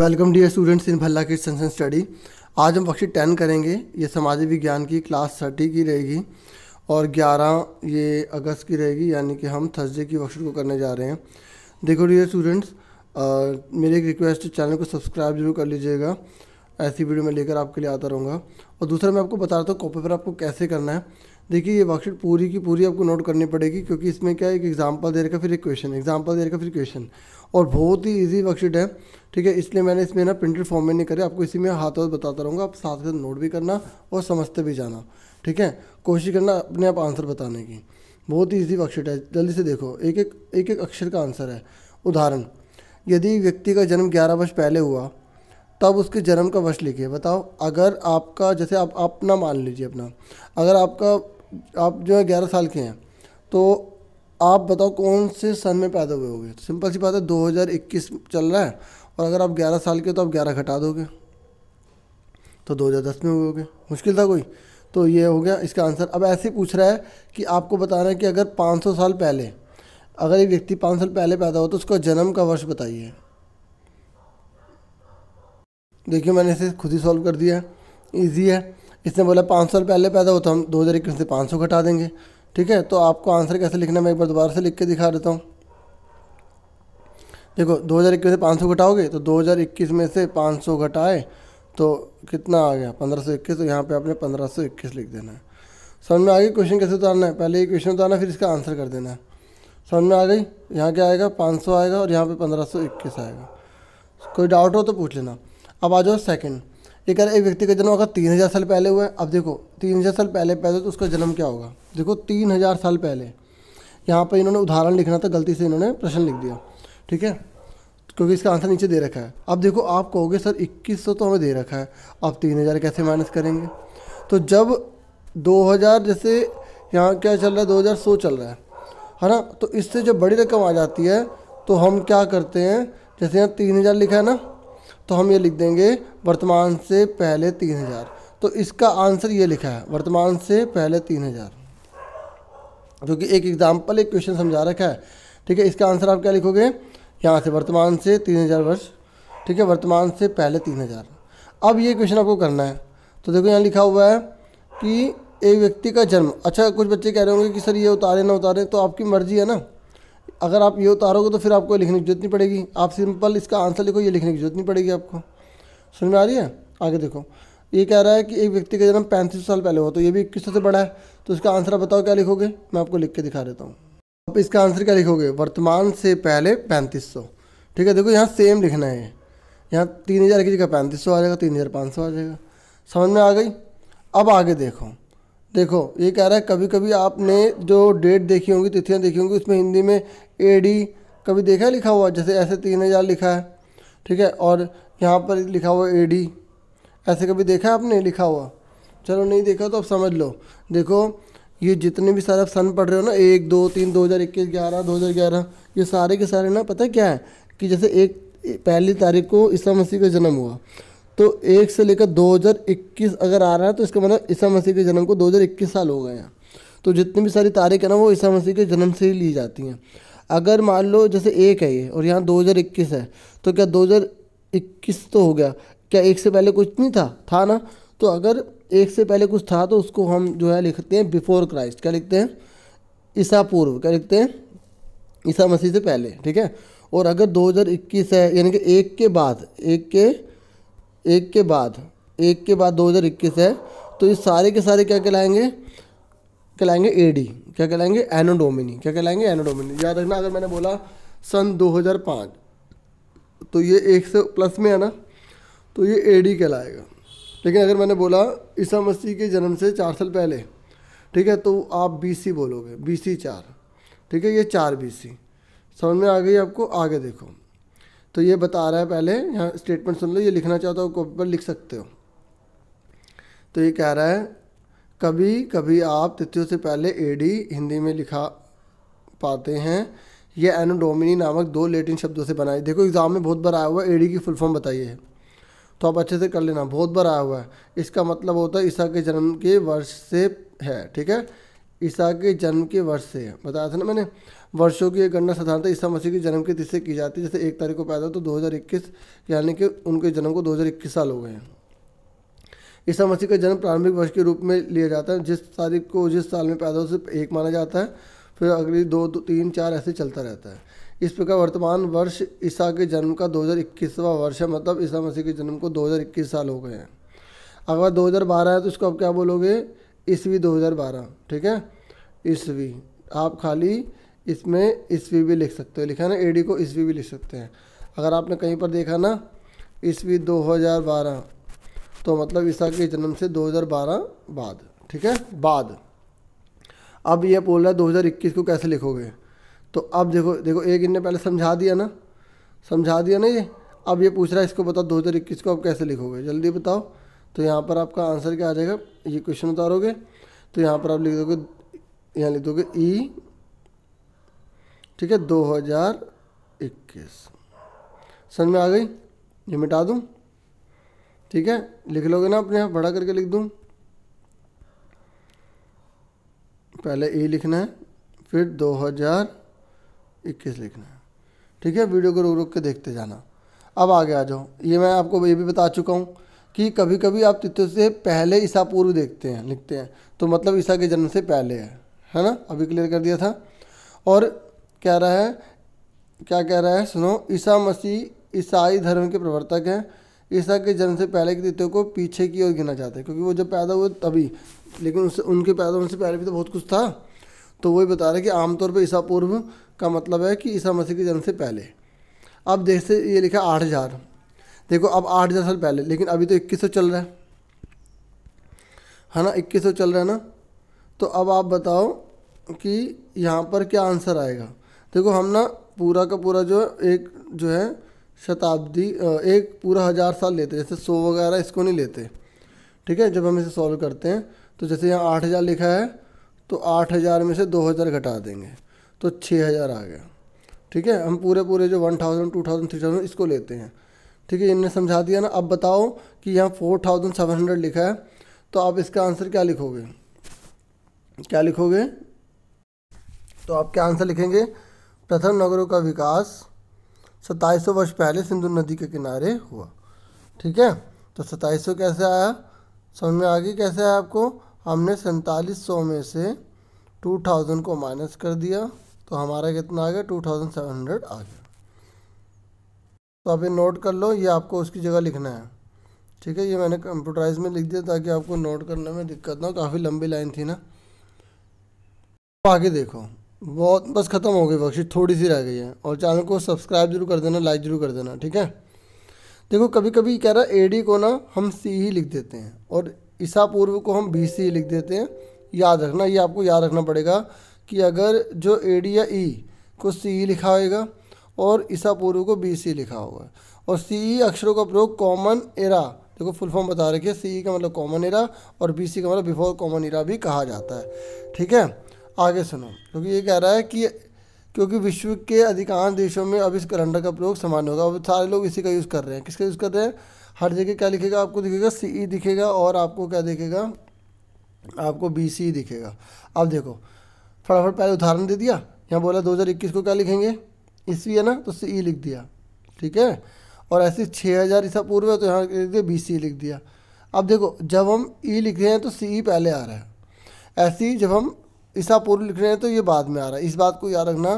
Welcome dear students in Bhalla kids science and study. आज हम worksheet 10 करेंगे। ये सामाजिक विज्ञान की क्लास 30 की रहेगी और 11 ये अगस्त की रहेगी, यानी कि हम थर्सडे की वर्कशीट को करने जा रहे हैं। देखो डियर स्टूडेंट्स, मेरी एक रिक्वेस्ट है, चैनल को सब्सक्राइब जरूर कर लीजिएगा। ऐसी वीडियो मैं लेकर आपके लिए आता रहूँगा। और दूसरा मैं आपको बता रहा हूँ कॉपी पर आपको कैसे करना है। देखिए ये वर्कशीट पूरी की पूरी आपको नोट करनी पड़ेगी, क्योंकि इसमें क्या है, एक एग्जांपल दे रखा फिर एक क्वेश्चन, एग्जांपल दे रखा फिर क्वेश्चन, और बहुत ही इजी वर्कशीट है। ठीक है, इसलिए मैंने इसमें ना प्रिंटेड फॉर्म में नहीं करे, आपको इसी में हाथों बताता रहूँगा। आप साथ साथ नोट भी करना और समझते भी जाना। ठीक है, कोशिश करना अपने आप आंसर बताने की। बहुत ही ईजी वर्कशीट है, जल्दी से देखो। एक एक अक्षर का आंसर है। उदाहरण, यदि व्यक्ति का जन्म 11 वर्ष पहले हुआ तब उसके जन्म का वर्ष लिखिए। बताओ, अगर आपका जैसे आप अपना मान लीजिए अपना, अगर आप जो है 11 साल के हैं, तो आप बताओ कौन से सन में पैदा हुए होंगे। तो सिंपल सी बात है, 2021 चल रहा है, और अगर आप 11 साल के हो तो आप 11 घटा दोगे तो 2010 में हुए होंगे। मुश्किल था कोई? तो ये हो गया इसका आंसर। अब ऐसे ही पूछ रहा है कि आपको बताना है कि अगर 500 साल पहले, अगर एक व्यक्ति 5 साल पहले पैदा हो तो उसका जन्म का वर्ष बताइए। देखिए मैंने इसे खुद ही सॉल्व कर दिया है, ईजी है। इसने बोला 5 साल पहले पैदा हो तो हम 2021 से 500 घटा देंगे। ठीक है, तो आपको आंसर कैसे लिखना है मैं एक बार दोबारा से लिख के दिखा देता हूँ। देखो 2021 से 500 घटाओगे तो 2021 में से 500 घटाए तो कितना आ गया, 1521। तो यहाँ पे आपने 1521 लिख देना है। समझ में आ गई क्वेश्चन कैसे उतारना है? पहले ये क्वेश्चन उतारना, फिर इसका आंसर कर देना है। समझ में आ गई? यहाँ क्या आएगा, 500 आएगा और यहाँ पे 1521 आएगा। कोई डाउट हो तो पूछ लेना। अब आ जाओ सेकंड। एक एक व्यक्ति का जन्म अगर 3000 साल पहले हुआ है। अब देखो 3000 साल पहले पैदा तो उसका जन्म क्या होगा। देखो 3000 साल पहले, यहाँ पर इन्होंने उदाहरण लिखना था, गलती से इन्होंने प्रश्न लिख दिया। ठीक है, क्योंकि इसका आंसर नीचे दे रखा है। अब देखो आप कहोगे सर 2100 तो हमें दे रखा है, अब 3000 कैसे माइनस करेंगे। तो जब 2000, जैसे यहाँ क्या चल रहा है, 2100 चल रहा है ना, तो इससे जब बड़ी रकम आ जाती है तो हम क्या करते हैं, जैसे यहाँ 3000 लिखा है ना, तो हम ये लिख देंगे वर्तमान से पहले 3000। तो इसका आंसर ये लिखा है, वर्तमान से पहले 3000, जो कि एक एग्जाम्पल, एक क्वेश्चन समझा रखा है। ठीक है, इसका आंसर आप क्या लिखोगे, यहाँ से वर्तमान से 3000 वर्ष। ठीक है, वर्तमान से पहले 3000। अब ये क्वेश्चन आपको करना है। तो देखो यहाँ लिखा हुआ है कि एक व्यक्ति का जन्म। अच्छा, कुछ बच्चे कह रहे होंगे कि सर ये उतारे ना उतारे, तो आपकी मर्जी है ना। अगर आप ये उतारोगे तो फिर आपको लिखने की जरूरत नहीं पड़ेगी, आप सिंपल इसका आंसर लिखो, ये लिखने की जरूरत नहीं पड़ेगी आपको। समझ में आ रही है? आगे देखो, ये कह रहा है कि एक व्यक्ति का जन्म 3500 साल पहले हो, तो ये भी 2100 से बड़ा है। तो इसका आंसर बताओ क्या लिखोगे, मैं आपको लिख के दिखा देता हूँ। अब इसका आंसर क्या लिखोगे, वर्तमान से पहले 3500। ठीक है, देखो यहाँ सेम लिखना है, यहाँ 3000 की जगह 3500 आ जाएगा, 3500 आ जाएगा। समझ में आ गई? अब आगे देखो, ये कह रहा है कभी कभी आपने जो डेट देखी होंगी, तिथियाँ देखी होंगी, उसमें हिंदी में एडी कभी देखा है लिखा हुआ, जैसे ऐसे 3000 लिखा है। ठीक है, और यहाँ पर लिखा हुआ एडी, ऐसे कभी देखा है आपने लिखा हुआ? चलो नहीं देखा तो अब समझ लो। देखो ये जितने भी सारे सन पढ़ रहे हो ना, 1 2 3 2021 11 2011, ये सारे के सारे ना, पता है क्या है कि जैसे एक पहली तारीख को ईसा मसीह का जन्म हुआ, तो 1 से लेकर 2021 अगर आ रहा है तो इसका मतलब ईसा मसीह के जन्म को 2021 साल हो गए हैं। तो जितनी भी सारी तारीख है ना, वो ईसा मसीह के जन्म से ही ली जाती हैं। अगर मान लो जैसे 1 है ये और यहाँ 2021 है, तो क्या 2021 तो हो गया, क्या 1 से पहले कुछ नहीं था ना। तो अगर 1 से पहले कुछ था तो उसको हम जो है लिखते हैं बिफोर क्राइस्ट। क्या लिखते हैं? ईसा पूर्व। क्या लिखते हैं? ईसा मसीह से पहले। ठीक है, और अगर 2021 है, यानी कि 1 के बाद 2021 है, तो ये सारे के सारे क्या कहलाएंगे एडी। क्या कहलाएंगे? एनो डोमिनी। क्या कहलाएंगे? एनो डोमिनी। याद रखना, अगर मैंने बोला सन 2005 तो ये 1 से प्लस में है ना, तो ये एडी कहलाएगा। लेकिन अगर मैंने बोला ईसा मसीह के जन्म से 4 साल पहले, ठीक है, तो आप बीसी बोलोगे, बीसी 4। ठीक है, ये 4 बीसी। समझ में आ गई आपको? आगे देखो, तो ये बता रहा है, पहले यहाँ स्टेटमेंट सुन लो, ये लिखना चाहता हो कॉपी पर लिख सकते हो। तो ये कह रहा है कभी कभी आप तिथियों से पहले एडी हिंदी में लिखा पाते हैं। ये एनो डोमिनी नामक 2 लैटिन शब्दों से बनाए। देखो एग्जाम में बहुत बार आया हुआ है, एडी की फुल फॉर्म बताइए, तो आप अच्छे से कर लेना, बहुत बार आया हुआ है। इसका मतलब होता है ईसा के जन्म के वर्ष से है। ठीक है, ईसा के जन्म के वर्ष से है, बताया था ना मैंने। वर्षों की एक गणना साधारणतः ईसा मसीह के जन्म की तिथि से की जाती है। जैसे 1 तारीख को पैदा हो तो 2021, यानी कि उनके जन्म को 2021 साल हो गए हैं। ईसा मसीह का जन्म प्रारंभिक वर्ष के रूप में लिया जाता है। जिस तारीख को जिस साल में पैदा हो सिर्फ एक माना जाता है, फिर अगली 2, 3, 4 ऐसे चलता रहता है। इस प्रकार वर्तमान वर्ष ईसा के जन्म का 2021वां वर्ष है, मतलब ईसा मसीह के जन्म को 2021 साल हो गए हैं। अगर 2012 है तो इसको आप क्या बोलोगे? ईस्वी 2012, ठीक है, ईस्वी। आप खाली इसमें ईस्वी भी लिख सकते हो, लिखा है ना, एडी को ईस्वी भी लिख सकते हैं। अगर आपने कहीं पर देखा ना ईस्वी 2012, तो मतलब ईसा के जन्म से 2012 बाद, ठीक है, बाद। अब ये बोल रहा है 2021 को कैसे लिखोगे? तो अब देखो एक इनने पहले समझा दिया ना ये। अब ये पूछ रहा है इसको बताओ 2021 को आप कैसे लिखोगे, जल्दी बताओ। तो यहाँ पर आपका आंसर क्या आ जाएगा? ये क्वेश्चन उतारोगे तो यहाँ पर आप लिख दोगे, यहाँ लिख दोगे ई, ठीक है, 2021। समझ में आ गई? ये मिटा दूँ, ठीक है, लिख लोगे ना अपने यहाँ, बड़ा करके लिख दूँ। पहले ई लिखना है, फिर 2021 लिखना है, ठीक है। वीडियो को रुक रुक के देखते जाना। अब आगे आ जाओ। ये मैं आपको ये भी बता चुका हूँ कि कभी कभी आप तिथि से पहले ईसा पूर्व लिखते हैं, तो मतलब ईसा के जन्म से पहले है ना, अभी क्लियर कर दिया था। और क्या कह रहा है सुनो, ईसा मसीह ईसाई धर्म के प्रवर्तक हैं। ईसा के जन्म से पहले की तिथियों को पीछे की ओर गिना जाता है, क्योंकि वो जब पैदा हुए तभी, लेकिन उससे उनके पैदा होने से पहले भी तो बहुत कुछ था। तो वही बता रहे कि आमतौर पर ईसा पूर्व का मतलब है कि ईसा मसीह के जन्म से पहले। अब जैसे ये लिखा 8000, देखो अब 8000 साल पहले, लेकिन अभी तो 2100 चल रहा है ना, 2100 चल रहा है ना। तो अब आप बताओ कि यहाँ पर क्या आंसर आएगा। देखो हम ना पूरा का पूरा एक शताब्दी, एक पूरा 1000 साल लेते हैं, जैसे 100 वगैरह इसको नहीं लेते, ठीक है। जब हम इसे सॉल्व करते हैं तो जैसे यहाँ 8000 लिखा है, तो 8000 में से 2000 घटा देंगे तो 6000 आ गया, ठीक है। हम पूरे जो 1000, 2000, 3000 इसको लेते हैं, ठीक है। इनने समझा दिया ना। अब बताओ कि यहाँ 4700 लिखा है, तो आप इसका आंसर क्या लिखोगे? तो आप क्या आंसर लिखेंगे? प्रथम नगरों का विकास 2700 वर्ष पहले सिंधु नदी के किनारे हुआ, ठीक है। तो 2700 कैसे आया? समझ में आ गई कैसे आया आपको? हमने 4700 में से 2000 को माइनस कर दिया, तो हमारा कितना आ गया? 2700 आ गया। तो आप ये नोट कर लो, ये आपको उसकी जगह लिखना है, ठीक है। ये मैंने कंप्यूटराइज में लिख दिया ताकि आपको नोट करने में दिक्कत ना हो, काफ़ी लंबी लाइन थी ना। तो आगे देखो, बहुत बस ख़त्म हो गई वर्कशीट, थोड़ी सी रह गई है। और चैनल को सब्सक्राइब जरूर कर देना, लाइक जरूर कर देना, ठीक है। देखो कभी कभी कह रहा है एडी को ना हम सी ही लिख देते हैं और ईसा पूर्व को हम बी सी लिख देते हैं। याद रखना, ये आपको याद रखना पड़ेगा कि अगर जो एडी या ई को सी लिखा होगा और ईसा पूर्व को बी सी लिखा होगा, और सी अक्षरों का प्रयोग कॉमन एरा, देखो फुल फॉर्म बता रखिए, सी का मतलब कॉमन एरा और बी सी का मतलब बिफोर कॉमन एरा भी कहा जाता है, ठीक है। आगे सुनो, क्योंकि ये कह रहा है कि क्योंकि विश्व के अधिकांश देशों में अब इस कैलेंडर का प्रयोग सामान्य होगा। अब सारे लोग इसी का यूज़ कर रहे हैं। किसका यूज़ कर रहे हैं? हर जगह क्या लिखेगा? आपको दिखेगा सी दिखेगा, और आपको क्या दिखेगा? आपको बी सी दिखेगा। अब देखो फटाफट पहले उदाहरण दे दिया। यहाँ बोला 2021 को क्या लिखेंगे? ईस्वी है ना, तो सी लिख दिया, ठीक है। और ऐसे 6000 ईसा पूर्व है तो यहाँ लिख दिया बी सी लिख दिया। अब देखो जब हम ई लिख रहे हैं तो सी पहले आ रहा है, ऐसे ही जब हम ईसा पूर्व लिख रहे हैं तो ये बाद में आ रहा है। इस बात को याद रखना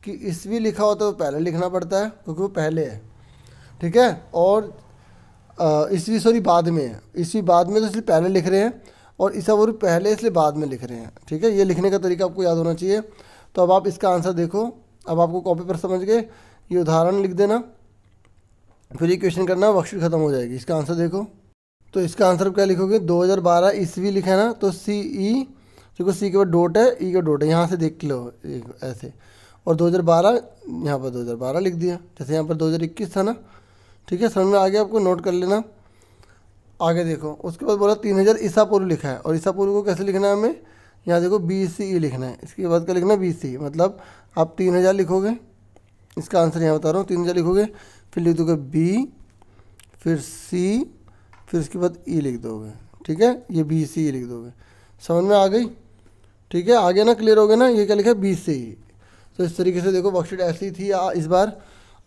कि ईस्वी लिखा होता है तो पहले लिखना पड़ता है क्योंकि वो पहले है, ठीक है। और ईस्वी सॉरी बाद में है, ईस्वी बाद में तो इसलिए पहले लिख रहे हैं, और ईसा पूर्व पहले इसलिए बाद में लिख रहे हैं, ठीक है। ये लिखने का तरीका आपको याद होना चाहिए। तो अब आप इसका आंसर देखो, अब आपको कॉपी पर समझ गए, ये उदाहरण लिख देना, फिर ये क्वेश्चन करना, वर्कशीट खत्म हो जाएगी। इसका आंसर देखो, तो इसका आंसर क्या लिखोगे? 2012 ईस्वी लिखा है ना, तो सी ई, देखो सी के बाद डॉट है, ई का डॉट है, यहाँ से देख लो ऐसे, और 2012 यहाँ पर 2012 लिख दिया, जैसे यहाँ पर 2021 था ना, ठीक है। समझ में आ गया आपको? नोट कर लेना। आगे देखो, उसके बाद बोला 3000 ईसा पूर्व लिखा है, और ईसा पूर्व को कैसे लिखना है हमें? यहाँ देखो बी सी ई लिखना है, इसके बाद क्या लिखना है? बी सी, मतलब आप 3000 लिखोगे, इसका आंसर यहाँ बता रहा हूँ, 3000 लिखोगे, फिर लिख दोगे बी, फिर सी, फिर इसके बाद ई लिख दोगे, ठीक है। ये बी सी लिख दोगे। समझ में आ गई? ठीक है, आगे ना क्लियर हो गया ना? ये क्या लिखा है? B C. तो इस तरीके से देखो वर्कशीट ऐसी थी, इस बार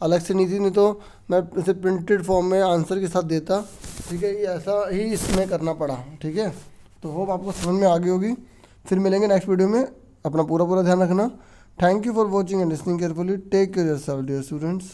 अलग से नहीं थी, नहीं तो मैं इसे प्रिंटेड फॉर्म में आंसर के साथ देता। ठीक है, ये ऐसा ही इसमें करना पड़ा। ठीक है, तो होप आपको समझ में आ गई होगी। फिर मिलेंगे नेक्स्ट वीडियो में, अपना पूरा ध्यान रखना। Thank you for watching and listening carefully. Take care yourself dear students.